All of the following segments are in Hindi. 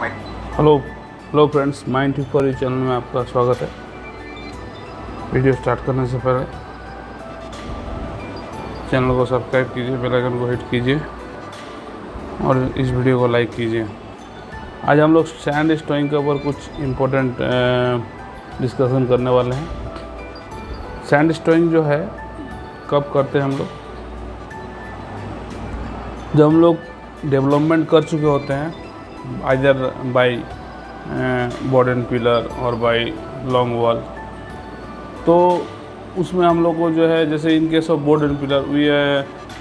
Hello hello friends, mind tip for you channel में आपका स्वागत है। वीडियो स्टार्ट करने से पहले चैनल को सब्सक्राइब कीजिए, बेल आइकन को हिट कीजिए और इस वीडियो को लाइक कीजिए। आज हम लोग सैंड स्टोइंग के ऊपर कुछ इम्पोर्टेंट डिस्कशन करने वाले हैं। सैंड स्टोइंग जो है कब करते हैं हम लोग? जब हम लोग डेवलपमेंट कर चुके होते हैं, either by board and pillar और बाय लॉन्ग वॉल, तो उसमें हम लोग को जो है, जैसे in case of board and pillar we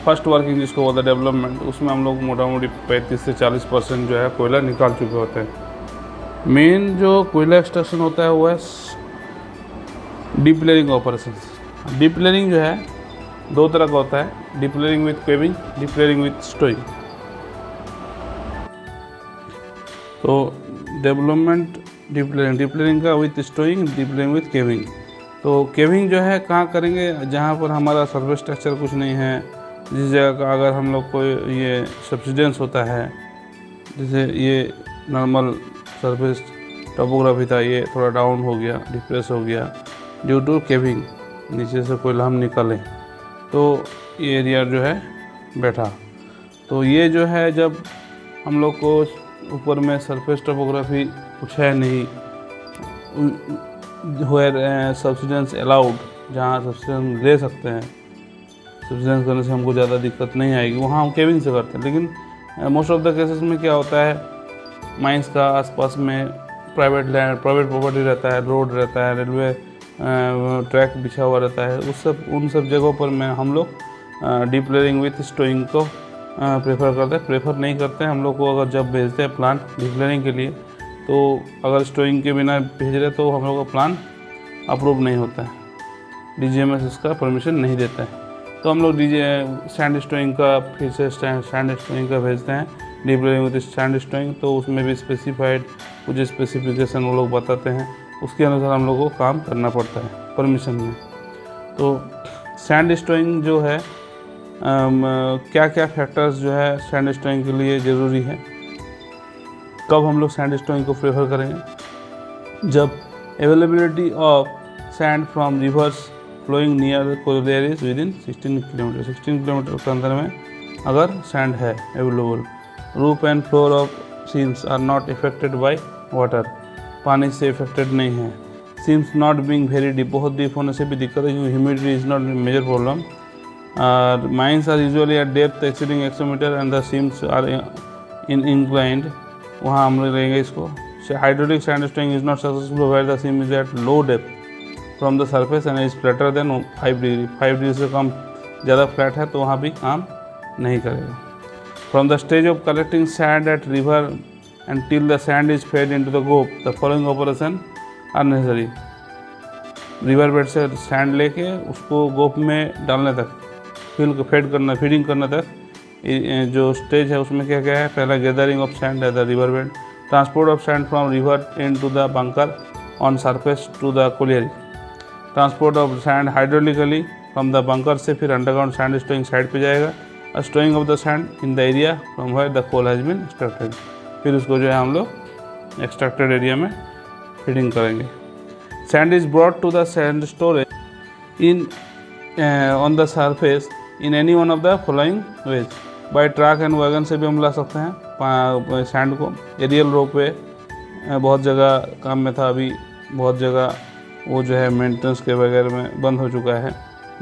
first working जिसको बोलते हैं डेवलपमेंट, उसमें हम लोग मोटा मोटी 35 से 40% जो है कोयला निकाल चुके होते हैं। मेन जो कोयला एक्सट्रैक्शन होता है वो है deep layering operations. Deep layering जो है दो तरह का होता है, deep layering with caving, deep layering with स्टोइंग। तो डेवलपमेंट डीप लेयरिंग का with स्टोइंग, deep layering with caving. तो केविंग जो है कहाँ करेंगे? जहाँ पर हमारा सरफेस स्ट्रक्चर कुछ नहीं है, जिस जगह का अगर हम लोग को ये सब्सिडेंस होता है, जैसे ये नॉर्मल सरफेस टोपोग्राफी था, ये थोड़ा डाउन हो गया, डिप्रेस हो गया ड्यू टू केविंग, नीचे से कोयला हम निकालें तो ये एरिया जो है बैठा। तो ये जो है जब हम लोग को ऊपर में सरफेस टोपोग्राफी कुछ है नहीं, वेयर सब्सिडेंस अलाउड, जहाँ सब्सिडेंस ले सकते हैं, सब्सिडेंस करने से हमको ज़्यादा दिक्कत नहीं आएगी, वहाँ हम केविंग से करते हैं। लेकिन मोस्ट ऑफ द केसेस में क्या होता है, माइंस का आसपास में प्राइवेट लैंड, प्राइवेट प्रॉपर्टी रहता है, रोड रहता है, रेलवे ट्रैक बिछा हुआ रहता है, उन सब जगहों पर में हम लोग डीप लेयरिंग विथ स्टोइंग को प्रेफर नहीं करते हैं। हम लोग को अगर जब भेजते हैं प्लान डीप लेयरिंग के लिए, तो अगर स्टोइंग के बिना भेज रहे तो हम लोग का प्लान अप्रूव नहीं होता है, DGMS इसका परमिशन नहीं देता है। तो हम लोग सैंड स्टोइंग का फिर से सैंड स्टोइंग का भेजते हैं, डीप लेयरिंग विथ सैंड स्टोइंग। तो उसमें भी स्पेसिफाइड कुछ स्पेसिफिकेशन वो लोग बताते हैं, उसके अनुसार हम लोग को काम करना पड़ता है परमिशन में। तो सैंड स्टोइंग जो है क्या क्या फैक्टर्स जो है सैंड स्टोइंग के लिए ज़रूरी है, कब हम लोग सैंड स्टोइंग को प्रेफर करेंगे? जब availability of sand from rivers flowing near collieries within 16 kilometre के अंदर में अगर सैंड है available. Roof and floor of seams are not affected by water, पानी से इफेक्टेड नहीं है। Seams not being very deep, बहुत डीप होने से भी दिक्कत है, क्योंकि humidity is not major problem. Mines are usually at depth exceeding 100 meter and the seams are in inclined, वहाँ हम लोग लेंगे इसको। Hydraulic sand stowing is not successful where the seam is at low depth from the surface and is flatter than 5 degree। 5 degree से कम ज़्यादा फ्लैट है तो वहाँ भी काम नहीं करेगा। From the stage of collecting sand at river until the sand is fed into the gope, the following operation are necessary। River bed से सैंड लेके उसको गोप में डालने तक, फीडिंग करने तक जो स्टेज है उसमें क्या क्या है? पहला gathering of sand at the river bed, transport of sand from river into the bunker on surface to the colliery, transport of sand hydraulically from the bunker से फिर अंडरग्राउंड सैंड स्टोइंग साइड पे जाएगा, stowing of the sand in the area from where the coal has been extracted, फिर उसको जो है हम लोग एक्सट्रैक्टेड एरिया में फीडिंग करेंगे। Sand is brought to the sand storage in on the surface in any one of the following ways. By truck and wagon से भी हम ला सकते हैं सैंड को। एरियल रोपवे बहुत जगह काम में था, अभी बहुत जगह वो जो है मेंटेनेंस के वगैरह में बंद हो चुका है,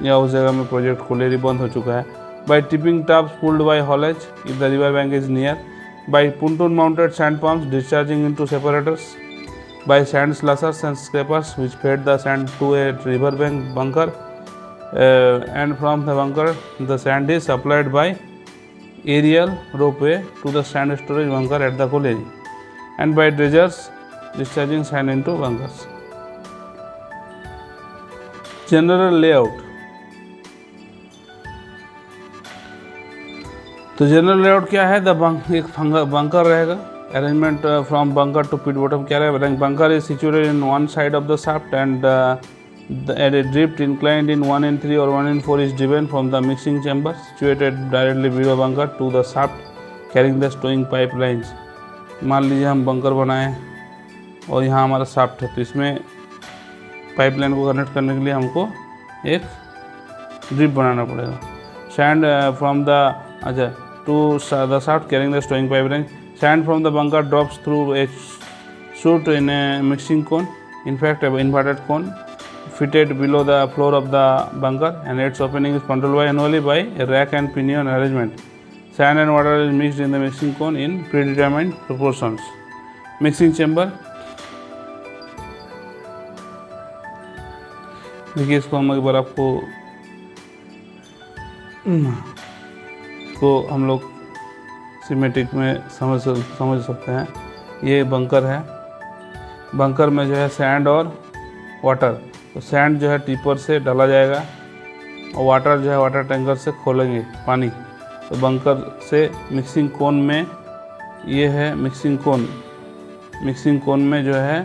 या उस जगह में प्रोजेक्ट कोलेरी बंद हो चुका है। By tipping tubs pulled by haulage if the river bank is near, by pontoon mounted sand pumps discharging into separators, by sand slushers and scrapers which fed the sand to a river bank bunker, and from the bunker the sand is supplied by aerial ropeway to the sand storage bunker at the colliery, and by dredgers discharging sand into bunkers। General layout। तो जनरल लेआउट क्या है? एक बंकर रहेगा, arrangement from bunker to pit bottom क्या रहेगा? Bunker is situated in one side of the shaft and a drift inclined in 1 in 3 or 1 in 4 is driven from the mixing chamber situated directly below bunker to the shaft carrying the stowing pipelines। मान लीजिए हम बंकर बनाएं और यहाँ हमारा शाफ्ट है, तो इसमें पाइपलाइन को कनेक्ट करने के लिए हमको एक ड्रिप बनाना पड़ेगा। सैंड फ्रॉम द अच्छा to the shaft carrying the stowing pipe range, sand from the bunker drops through a chute in a mixing cone, in fact an inverted cone fitted below the floor of the bunker, and its opening is controlled manually by a rack and pinion arrangement. Sand and water is mixed in the mixing cone in predetermined proportions. Mixing chamber, देखिए इसको हम एक बार आपको इसको हम लोग सिमेट्रिक में समझ सकते हैं। ये बंकर है, बंकर में जो है सैंड और वाटर, तो सैंड जो है टिपर से डाला जाएगा और वाटर जो है वाटर टैंकर से खोलेंगे पानी। तो बंकर से मिक्सिंग कोन में ये है मिक्सिंग कोन में जो है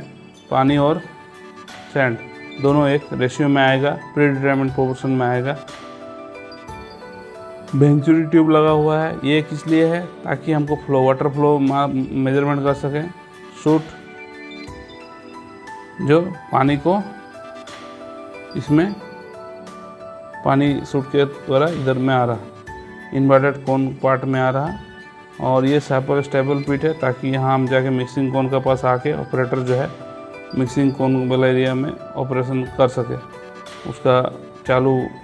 पानी और सैंड दोनों एक रेशियो में आएगा, प्रीडिटरमाइंड प्रोपोर्शन में आएगा। वेंचुरी ट्यूब लगा हुआ है, ये किस लिए है? ताकि हमको वाटर फ्लो मेजरमेंट कर सकें। शूट जो पानी को इसमें पानी शूट के द्वारा इधर में आ रहा, इन्वर्टेड कोन पार्ट में आ रहा, और ये सैपर स्टेबल पिट है ताकि यहाँ हम जाके मिक्सिंग कोन के पास आके ऑपरेटर जो है मिक्सिंग कोन वाला एरिया में ऑपरेशन कर सके, उसका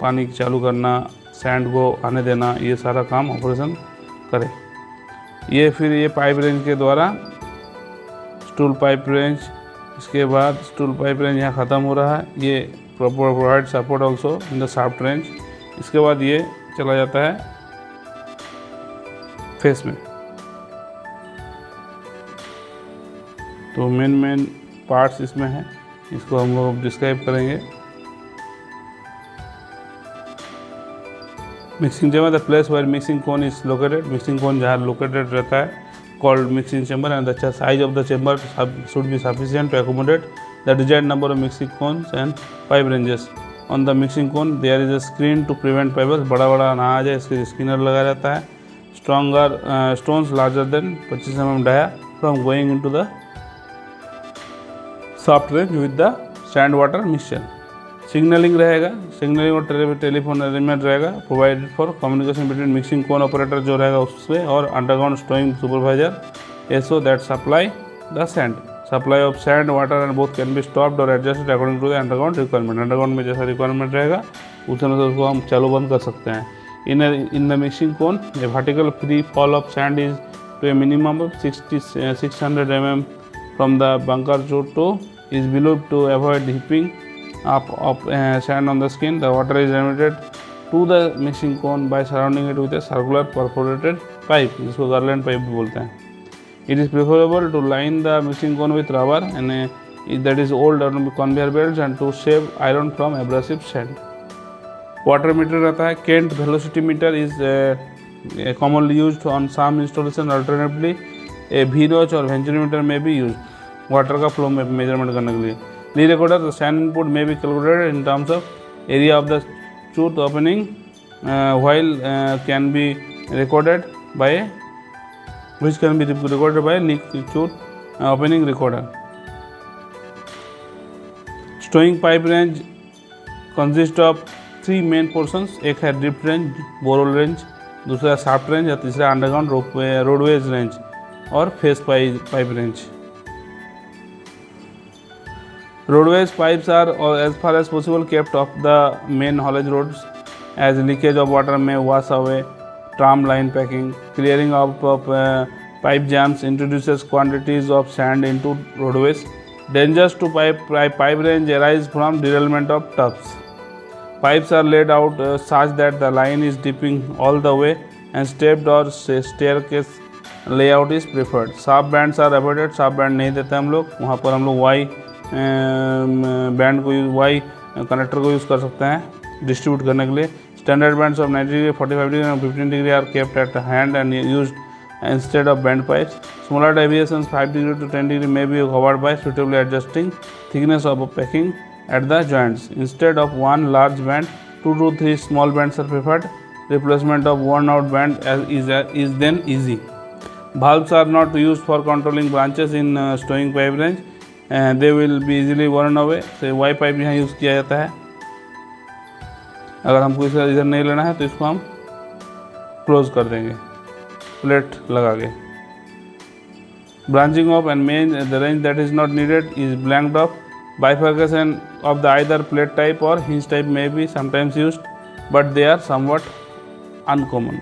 पानी चालू करना, सैंड को आने देना, ये सारा काम ऑपरेशन करे। ये फिर ये पाइप रेंज के द्वारा स्टूल पाइप रेंज, इसके बाद स्टूल पाइप रेंज यहाँ ख़त्म हो रहा है, ये provide support also in the shaft range. इसके बाद ये चला जाता है फेस में। तो मेन पार्ट्स इसमें है, इसको हम लोग डिस्क्राइब करेंगे। Mixing chamber, the place where mixing cone is located, mixing cone जहाँ लोकेटेड रहता है called mixing chamber, and the size of the chamber should be sufficient to accommodate the desired number of mixing cones and pipe ranges. On the mixing cone there is a screen to prevent pipes बड़ा ना आ जाए, इसके स्क्रीनर लगा रहता है। Stronger stones larger than 25 mm dia from going into the shaft range with the sand water mixture. Signalling रहेगा, सिग्नलिंग और टेलीफोन अरेंजमेंट रहेगा, provided for communication between mixing cone operator जो रहेगा उससे और underground stowing supervisor so that supply the sand. Supply of sand water and both can be stopped और adjusted according to the underground requirement. Underground में जैसा रिक्वायरमेंट रहेगा उस तरह से उसको हम चालू बंद कर सकते हैं। In the mixing cone a vertical free fall of sand is to a minimum of 600 mm from the bunker to is below to avoid heaping up of sand on the skin. The water is emitted to the mixing cone by surrounding it with a circular perforated pipe, जिसको garland pipe भी बोलते हैं. It is preferable to line the mixing cone with rubber and that is old conveyor belts and to save iron from abrasive sand. Water meter रहता है. Kent velocity meter is commonly used on some installation. Alternatively, a V-notch or venturi meter may be used. Water का फ्लो में मेजरमेंट करने के लिए. ली रिकॉर्डर द सैंड इनपुट में be calculated in terms of area of the chute opening while can be recorded by which can be recorded by chute opening recorder. Stowing pipe range consists of three main portions. एक है ड्रिफ्ट रेंज, बोरोल रेंज, दूसरा शाफ्ट रेंज और तीसरा अंडरग्राउंड रोडवेज रेंज और face pipe range. Roadways pipes are as far as possible kept off the main haulage roads as leakage of water may wash away tram line packing. Clearing of pipe jams introduces quantities of sand into roadways. Dangers to pipe range arise from derailment of tubs. Pipes are laid out such that the line is dipping all the way and stepped or staircase layout is preferred. Sharp bands are avoided. Sharp band नहीं देते हम लोग, वहाँ पर हम लोग बैंड को वाई कनेक्टर को यूज़ कर सकते हैं डिस्ट्रीब्यूट करने के लिए. Standard bends of 90 degree, 45 degree और 15 degree are kept at hand and used instead of bend pipes. Smaller deviations 5 degree to 10 degree may be covered by suitably adjusting thickness of packing at the joints. Instead of one large band, 2 to 3 small bands are preferred. Replacement of worn out band is then easy. Valves are not used for controlling branches in stowing pipe range, and they will be easily worn away. तो वाई पाइप यहाँ यूज़ किया जाता है। अगर हमको इसे इधर नहीं लेना है तो इसको हम क्लोज कर देंगे प्लेट लगा के। Branching off and main the range that is not needed is blanked off. Bifurcation of the either plate type or hinge type may be sometimes used, but they are somewhat uncommon.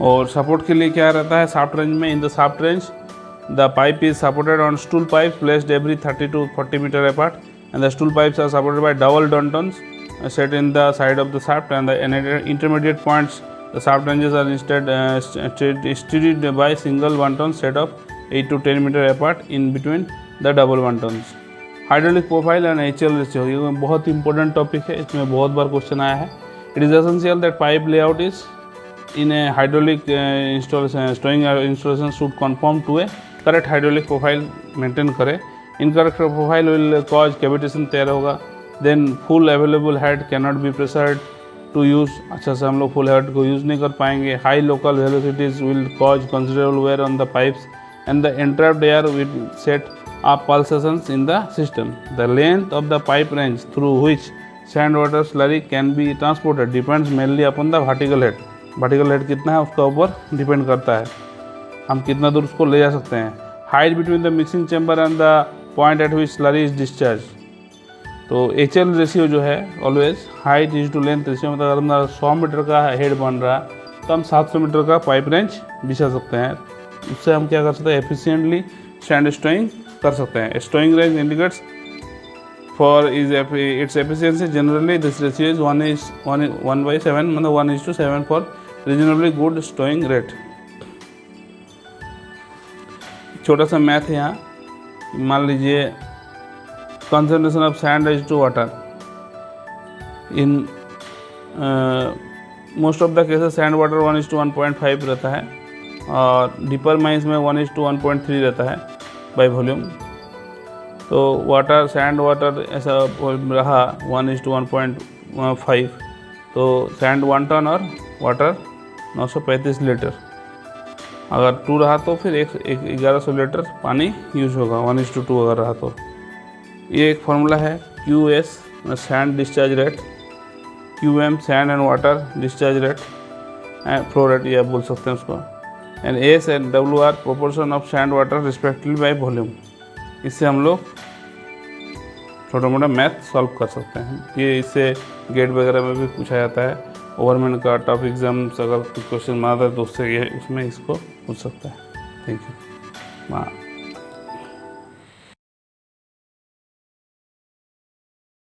और सपोर्ट के लिए क्या रहता है शाफ्ट रेंज में? In the shaft range the pipe is supported on stool pipe placed every 30 to 40 metre apart, and the stool pipes are supported by double buntons set in the side of the shaft, and the intermediate points the shaft ranges are instead steadied by single wonton set of 8 to 10 meter apart in between the double wontons. Hydraulic profile and HL ratio, ये बहुत इंपॉर्टेंट टॉपिक है, इसमें बहुत बार क्वेश्चन आया है। It is essential that pipe layout is in a hydraulic installation stowing installation should confirm to a correct hydraulic profile maintain करे। Incorrect profile will cause cavitation तैयार होगा। Then full available head can not be pressured to use, अच्छा से हम लोग फुल हेड को यूज़ नहीं कर पाएंगे। High local velocities will cause considerable wear on the pipes and the entrapped air will set up pulsations in the system. The length of the pipe range through which sand water slurry can be transported depends mainly upon the vertical head. Vertical head कितना है उसका ऊपर डिपेंड करता है, हम कितना दूर उसको ले जा सकते हैं। Height between the mixing chamber and the point at which slurry is discharge, तो HL रेशियो जो है always height is to length ratio, मतलब अगर हमारा 100 मीटर का हेड बन रहा है तो हम 700 मीटर का पाइप रेंज बिछा सकते हैं। उससे हम क्या कर सकते हैं, एफिशिएंटली सैंड स्टोइंग कर सकते हैं। Stowing range indicates for is its efficiency, generally this ratio is 1/7, मतलब 1:7 for reasonably good stowing rate. छोटा सा मैथ है यहाँ, मान लीजिए concentration of sand is to water in most of the cases sand water 1:1.5 रहता है, और डीपर माइंस में 1:1.3 रहता है बाय वॉल्यूम। तो वाटर सैंड वाटर ऐसा रहा 1:1.5, तो सैंड 1 टन और वाटर 935 लीटर। अगर 2 रहा तो फिर 1100 लीटर पानी यूज होगा 1:2 अगर रहा तो। ये एक फार्मूला है QS sand discharge rate, QM sand and water discharge rate, flow rate ये आप बोल सकते हैं उसको, and S and WR proportion of sand water respectively by volume. इससे हम लोग छोटा मोटा मैथ सॉल्व कर सकते हैं। ये इससे गेट वगैरह में भी पूछा जाता है, गवर्नमेंट का टॉप एग्जाम्स अगर क्वेश्चन मारता है तो उससे ये उसमें इसको पूछ सकता है। Thank you.